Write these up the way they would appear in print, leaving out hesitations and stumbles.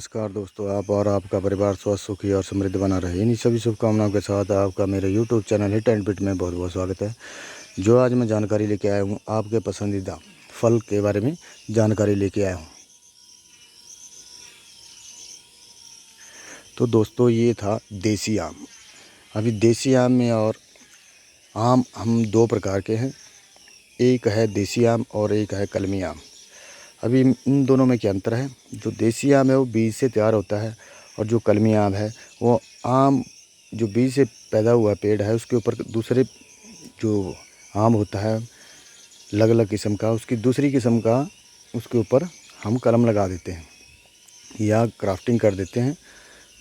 नमस्कार दोस्तों, आप और आपका परिवार स्वस्थ सुखी और समृद्ध बना रहे, इन्हीं सभी शुभकामनाओं के साथ आपका मेरे YouTube चैनल हिट एंड पिट में बहुत बहुत स्वागत है। जो आज मैं जानकारी लेके आया हूँ, आपके पसंदीदा फल के बारे में जानकारी लेके आया हूँ। तो दोस्तों, ये था देसी आम। अभी देसी आम में और आम हम दो प्रकार के हैं, एक है देसी आम और एक है कलमी आम। अभी इन दोनों में क्या अंतर है? जो देसी आम है वो बीज से तैयार होता है, और जो कलमी आम है वो आम जो बीज से पैदा हुआ पेड़ है उसके ऊपर दूसरे जो आम होता है अलग अलग किस्म का, उसकी दूसरी किस्म का उसके ऊपर हम कलम लगा देते हैं या क्राफ्टिंग कर देते हैं,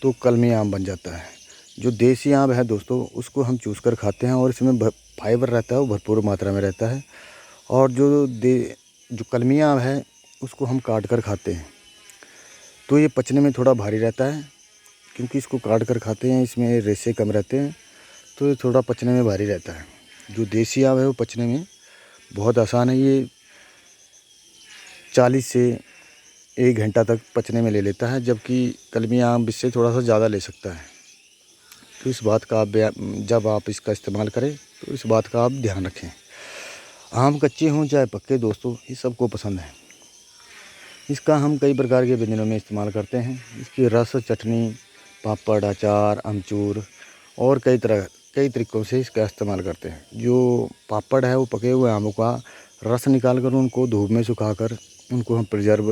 तो कलमी आम बन जाता है। जो देसी आम है दोस्तों, उसको हम चूस कर खाते हैं और इसमें फाइबर रहता है, वो भरपूर मात्रा में रहता है। और जो कलमी आम है उसको हम काट कर खाते हैं, तो ये पचने में थोड़ा भारी रहता है, क्योंकि इसको काट कर खाते हैं, इसमें रेशे कम रहते हैं, तो ये थोड़ा पचने में भारी रहता है। जो देसी आम है वो पचने में बहुत आसान है, ये 40 से 1 घंटा तक पचने में ले लेता है, जबकि कलमी आम इससे थोड़ा सा ज़्यादा ले सकता है। तो इस बात का जब आप इसका इस्तेमाल करें तो इस बात का आप ध्यान रखें। आम कच्चे हों चाहे पक्के दोस्तों, ये सबको पसंद है। इसका हम कई प्रकार के व्यंजनों में इस्तेमाल करते हैं। इसकी रस, चटनी, पापड़, अचार, अमचूर और कई तरीक़ों से इसका इस्तेमाल करते हैं। जो पापड़ है वो पके हुए आमों का रस निकाल कर उनको धूप में सुखाकर उनको हम प्रिजर्व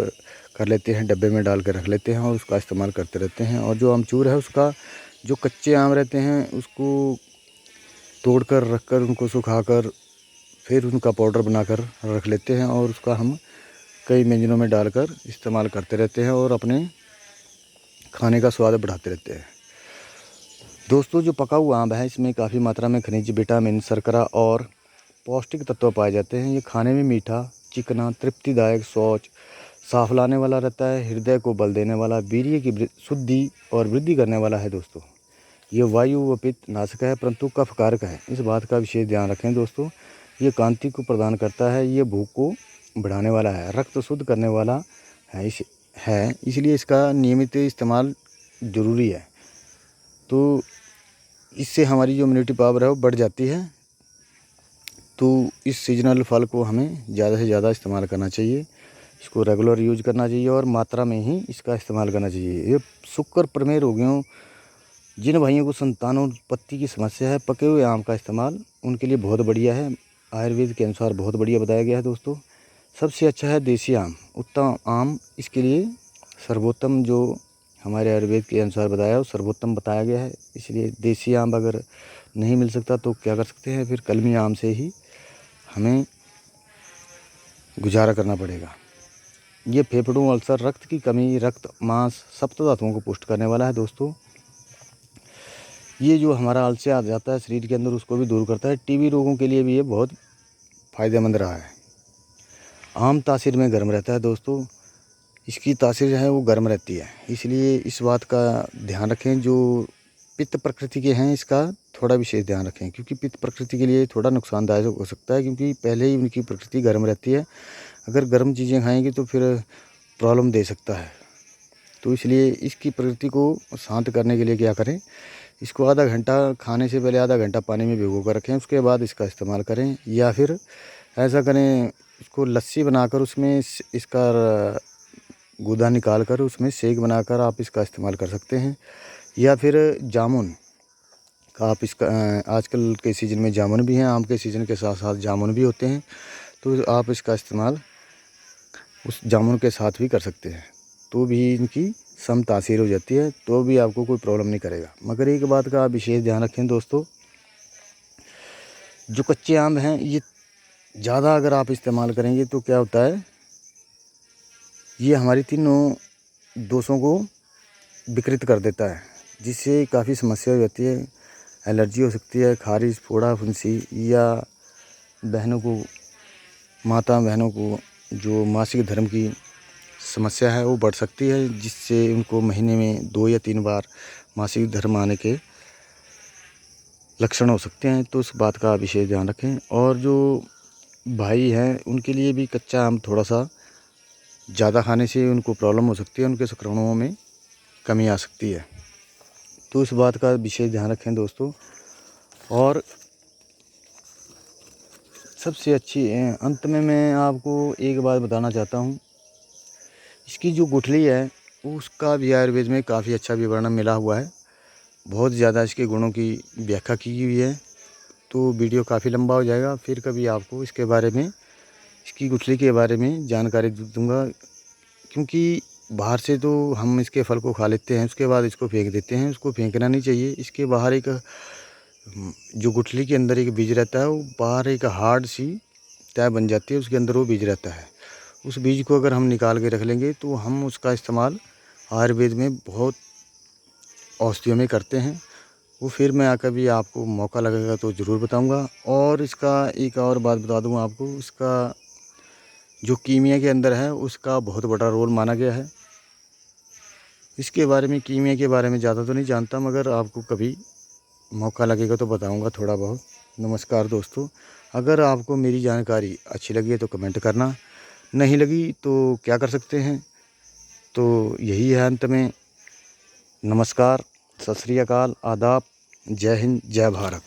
कर लेते हैं, डब्बे में डाल कर रख लेते हैं और उसका इस्तेमाल करते रहते हैं। और जो अमचूर है उसका जो कच्चे आम रहते हैं उसको तोड़ कर रख कर उनको सुखाकर फिर उनका पाउडर बनाकर रख लेते हैं और उसका हम कई व्यंजनों में डालकर इस्तेमाल करते रहते हैं और अपने खाने का स्वाद बढ़ाते रहते हैं। दोस्तों, जो पका हुआ आम है इसमें काफ़ी मात्रा में खनिज, विटामिन, शर्करा और पौष्टिक तत्व पाए जाते हैं। ये खाने में मीठा, चिकना, तृप्तिदायक, सोच साफ लाने वाला रहता है, हृदय को बल देने वाला, वीर्य की शुद्धि और वृद्धि करने वाला है। दोस्तों, ये वायु व पित्त नाशक है, परंतु कफकारक है, इस बात का विशेष ध्यान रखें। दोस्तों, ये कांति को प्रदान करता है, ये भूख को बढ़ाने वाला है, रक्त शुद्ध करने वाला है, इसलिए इसका नियमित इस्तेमाल ज़रूरी है। तो इससे हमारी जो इम्यूनिटी पावर है वो बढ़ जाती है। तो इस सीजनल फल को हमें ज़्यादा से ज़्यादा इस्तेमाल करना चाहिए, इसको रेगुलर यूज करना चाहिए और मात्रा में ही इसका इस्तेमाल करना चाहिए। ये शुक्र प्रमेय रोगियों, जिन भाइयों को संतानोत्पत्ति की समस्या है, पके हुए आम का इस्तेमाल उनके लिए बहुत बढ़िया है। आयुर्वेद के अनुसार बहुत बढ़िया बताया गया है। दोस्तों, सबसे अच्छा है देसी आम, उत्तम आम इसके लिए सर्वोत्तम, जो हमारे आयुर्वेद के अनुसार बताया है वो सर्वोत्तम बताया गया है। इसलिए देसी आम अगर नहीं मिल सकता तो क्या कर सकते हैं, फिर कलमी आम से ही हमें गुजारा करना पड़ेगा। ये फेफड़ों, अल्सर, रक्त की कमी, रक्त, मांस, सप्त धातुओं को पुष्ट करने वाला है। दोस्तों, ये जो हमारा आलस्य आ जाता है शरीर के अंदर उसको भी दूर करता है। टीबी रोगों के लिए भी ये बहुत फ़ायदेमंद रहा है। आम तासीर में गर्म रहता है। दोस्तों, इसकी तासीर है वो गर्म रहती है, इसलिए इस बात का ध्यान रखें। जो पित्त प्रकृति के हैं इसका थोड़ा विशेष ध्यान रखें, क्योंकि पित्त प्रकृति के लिए थोड़ा नुकसानदायक हो सकता है, क्योंकि पहले ही उनकी प्रकृति गर्म रहती है। अगर गर्म चीज़ें खाएंगे तो फिर प्रॉब्लम दे सकता है। तो इसलिए इसकी प्रकृति को शांत करने के लिए क्या करें, इसको आधा घंटा, खाने से पहले आधा घंटा पानी में भिगो कर रखें, उसके बाद इसका इस्तेमाल करें। या फिर ऐसा करें, इसको लस्सी बनाकर उसमें इसका गूदा निकाल कर उसमें शेक बनाकर आप इसका इस्तेमाल कर सकते हैं। या फिर जामुन का आप इसका आजकल के सीज़न में जामुन भी हैं, आम के सीज़न के साथ साथ जामुन भी होते हैं, तो आप इसका इस्तेमाल उस जामुन के साथ भी कर सकते हैं, तो भी इनकी सम तासीर हो जाती है, तो भी आपको कोई प्रॉब्लम नहीं करेगा। मगर एक बात का आप विशेष ध्यान रखें दोस्तों, जो कच्चे आम हैं ये ज़्यादा अगर आप इस्तेमाल करेंगे तो क्या होता है, ये हमारी तीनों दोषों को विकृत कर देता है, जिससे काफ़ी समस्या हो जाती है। एलर्जी हो सकती है, खारिश, फोड़ा, फुंसी, या माता बहनों को जो मासिक धर्म की समस्या है वो बढ़ सकती है, जिससे उनको महीने में 2 या 3 बार मासिक धर्म आने के लक्षण हो सकते हैं। तो इस बात का विशेष ध्यान रखें। और जो भाई हैं उनके लिए भी कच्चा आम थोड़ा सा ज़्यादा खाने से उनको प्रॉब्लम हो सकती है, उनके शुक्राणुओं में कमी आ सकती है। तो इस बात का विशेष ध्यान रखें दोस्तों। और सबसे अच्छी अंत में मैं आपको एक बात बताना चाहता हूँ, इसकी जो गुठली है उसका भी आयुर्वेद में काफ़ी अच्छा विवरण मिला हुआ है। बहुत ज़्यादा इसके गुणों की व्याख्या की हुई है। तो वीडियो काफ़ी लंबा हो जाएगा, फिर कभी आपको इसके बारे में, इसकी गुठली के बारे में जानकारी दूँगा। क्योंकि बाहर से तो हम इसके फल को खा लेते हैं, उसके बाद इसको फेंक देते हैं। उसको फेंकना नहीं चाहिए। इसके बाहर एक जो गुठली के अंदर एक बीज रहता है, वो बाहर एक हार्ड सी तय बन जाती है, उसके अंदर वो बीज रहता है। उस बीज को अगर हम निकाल के रख लेंगे तो हम उसका इस्तेमाल आयुर्वेद में बहुत औषधियों में करते हैं। वो फिर मैं कभी आपको मौका लगेगा तो ज़रूर बताऊंगा। और इसका एक और बात बता दूं आपको, इसका जो कीमिया के अंदर है उसका बहुत बड़ा रोल माना गया है। इसके बारे में, कीमिया के बारे में ज़्यादा तो नहीं जानता, मगर आपको कभी मौका लगेगा तो बताऊंगा थोड़ा बहुत। नमस्कार दोस्तों, अगर आपको मेरी जानकारी अच्छी लगी है तो कमेंट करना, नहीं लगी तो क्या कर सकते हैं। तो यही है अंत में। नमस्कार, सत श्री अकाल, आदाब, जय हिंद, जय भारत।